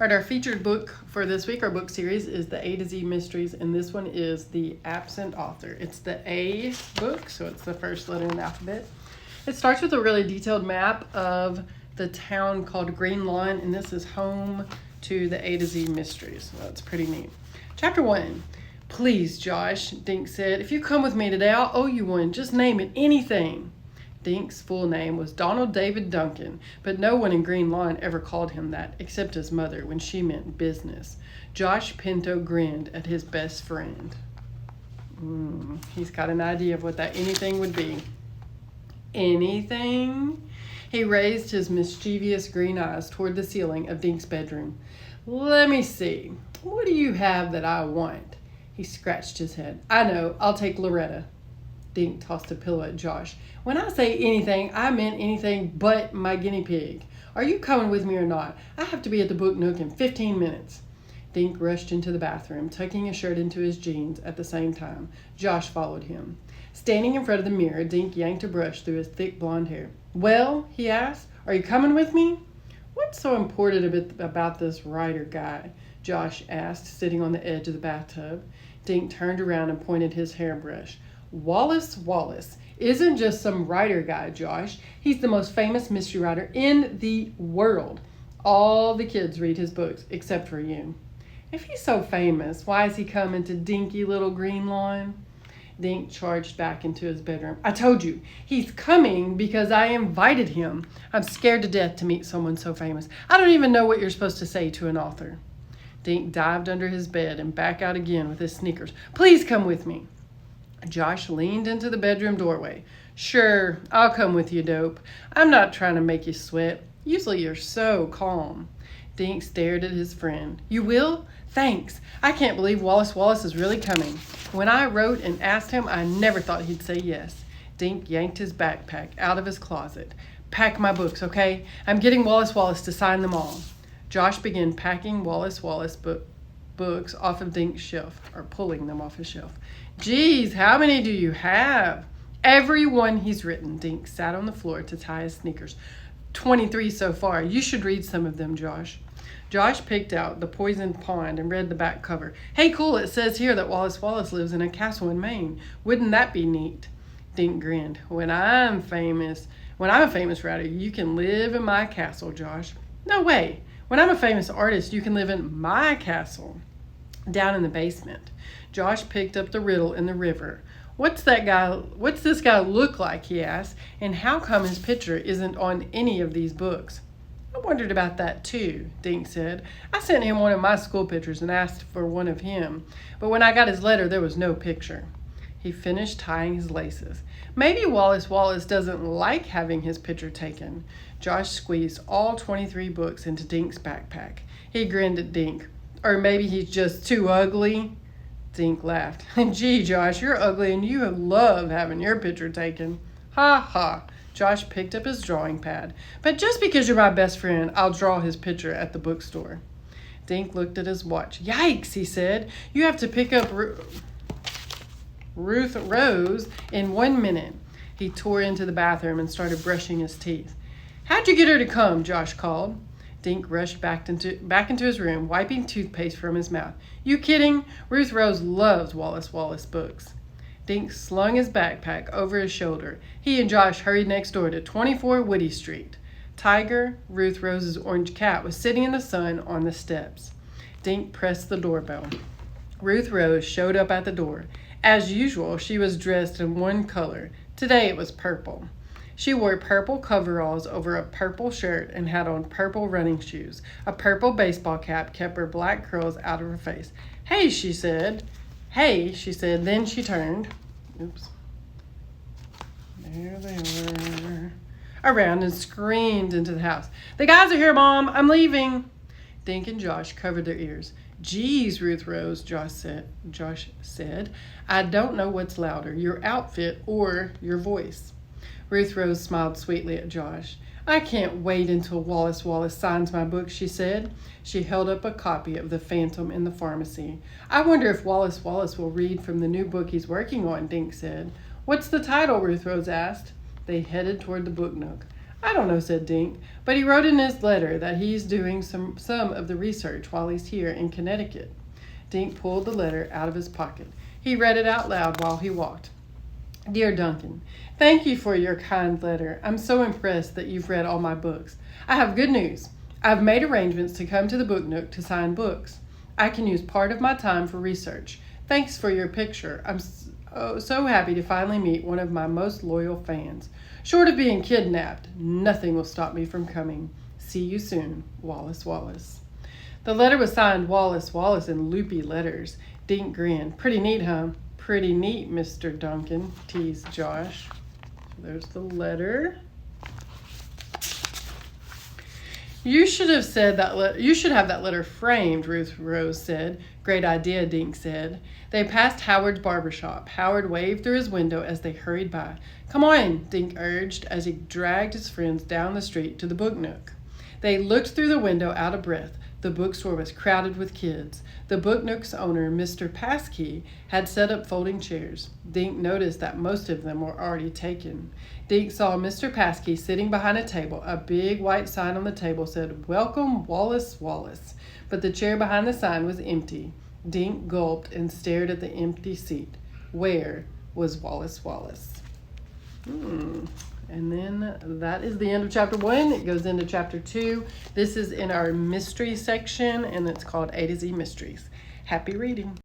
All right, our featured book for this week, our book series, is the A to Z Mysteries, and this one is The Absent Author. It's the A book, so it's the first letter in the alphabet. It starts with a really detailed map of the town called Green Lawn, and this is home to the A to Z Mysteries. So that's pretty neat. Chapter 1. Please, Josh, Dink said, if you come with me today, I'll owe you one. Just name it, anything. Dink's full name was Donald David Duncan, but no one in Green Lawn ever called him that, except his mother when she meant business. Josh Pinto grinned at his best friend. He's got an idea of what that anything would be. Anything? He raised his mischievous green eyes toward the ceiling of Dink's bedroom. Let me see. What do you have that I want? He scratched his head. I know. I'll take Loretta. Dink tossed a pillow at Josh. When I say anything, I meant anything but my guinea pig. Are you coming with me or not? I have to be at the Book Nook in 15 minutes. Dink rushed into the bathroom, tucking his shirt into his jeans at the same time. Josh followed him. Standing in front of the mirror, Dink yanked a brush through his thick blonde hair. Well, he asked, are you coming with me? What's so important about this writer guy? Josh asked, sitting on the edge of the bathtub. Dink turned around and pointed his hairbrush. Wallace Wallace isn't just some writer guy, Josh. He's the most famous mystery writer in the world. All the kids read his books, except for you. If he's so famous, why is he coming to dinky little Green Lawn? Dink charged back into his bedroom. I told you, he's coming because I invited him. I'm scared to death to meet someone so famous. I don't even know what you're supposed to say to an author. Dink dived under his bed and back out again with his sneakers. Please come with me. Josh leaned into the bedroom doorway. Sure, I'll come with you, dope. I'm not trying to make you sweat. Usually you're so calm. Dink stared at his friend. You will? Thanks. I can't believe Wallace Wallace is really coming. When I wrote and asked him, I never thought he'd say yes. Dink yanked his backpack out of his closet. Pack my books, okay? I'm getting Wallace Wallace to sign them all. Josh began packing Wallace Wallace books off of Dink's shelf, or pulling them off his shelf. Geez, how many do you have? Every one he's written. Dink sat on the floor to tie his sneakers. 23 so far. You should read some of them, Josh. Josh picked out The Poisoned Pond and read the back cover. Hey, cool, it says here that Wallace Wallace lives in a castle in Maine. Wouldn't that be neat? Dink grinned. When I'm a famous writer, you can live in my castle, Josh. No way. When I'm a famous artist, you can live in my castle. Down in the basement. Josh picked up the riddle in the river. What's this guy look like, he asked, and how come his picture isn't on any of these books? I wondered about that too, Dink said. I sent him one of my school pictures and asked for one of him, but when I got his letter, there was no picture. He finished tying his laces. Maybe Wallace Wallace doesn't like having his picture taken. Josh squeezed all 23 books into Dink's backpack. He grinned at Dink. Or maybe he's just too ugly. Dink laughed. Gee, Josh, you're ugly and you love having your picture taken. Ha ha. Josh picked up his drawing pad. But just because you're my best friend, I'll draw his picture at the bookstore. Dink looked at his watch. Yikes, he said. You have to pick up Ruth Rose in 1 minute. He tore into the bathroom and started brushing his teeth. How'd you get her to come? Josh called. Dink rushed back into his room, wiping toothpaste from his mouth. You kidding? Ruth Rose loves Wallace Wallace books. Dink slung his backpack over his shoulder. He and Josh hurried next door to 24 Woody Street. Tiger, Ruth Rose's orange cat, was sitting in the sun on the steps. Dink pressed the doorbell. Ruth Rose showed up at the door. As usual, she was dressed in one color. Today it was purple. She wore purple coveralls over a purple shirt and had on purple running shoes. A purple baseball cap kept her black curls out of her face. Hey, she said. Then she turned. Oops. There they were. Around and screamed into the house. The guys are here, Mom. I'm leaving. Dink and Josh covered their ears. Geez, Ruth Rose, Josh said. I don't know what's louder, your outfit or your voice. Ruth Rose smiled sweetly at Josh. I can't wait until Wallace Wallace signs my book, she said. She held up a copy of The Phantom in the Pharmacy. I wonder if Wallace Wallace will read from the new book he's working on, Dink said. What's the title? Ruth Rose asked. They headed toward the Book Nook. I don't know, said Dink, but he wrote in his letter that he's doing some of the research while he's here in Connecticut. Dink pulled the letter out of his pocket. He read it out loud while he walked. Dear Duncan, thank you for your kind letter. I'm so impressed that you've read all my books. I have good news. I've made arrangements to come to the Book Nook to sign books. I can use part of my time for research. Thanks for your picture. I'm so happy to finally meet one of my most loyal fans. Short of being kidnapped, nothing will stop me from coming. See you soon, Wallace Wallace. The letter was signed Wallace Wallace in loopy letters. Dink grinned. Pretty neat, huh? Pretty neat, Mr. Duncan, teased Josh. There's the letter. You should have said that. You should have that letter framed, Ruth Rose said. Great idea, Dink said. They passed Howard's barbershop. Howard waved through his window as they hurried by. Come on, Dink urged as he dragged his friends down the street to the Book Nook. They looked through the window out of breath. The bookstore was crowded with kids. The Book Nook's owner, Mr. Paskey, had set up folding chairs. Dink noticed that most of them were already taken. Dink saw Mr. Paskey sitting behind a table. A big white sign on the table said, Welcome, Wallace Wallace. But the chair behind the sign was empty. Dink gulped and stared at the empty seat. Where was Wallace Wallace? And then that is the end of chapter 1. It goes into chapter 2. This is in our mystery section, and it's called A to Z Mysteries. Happy reading.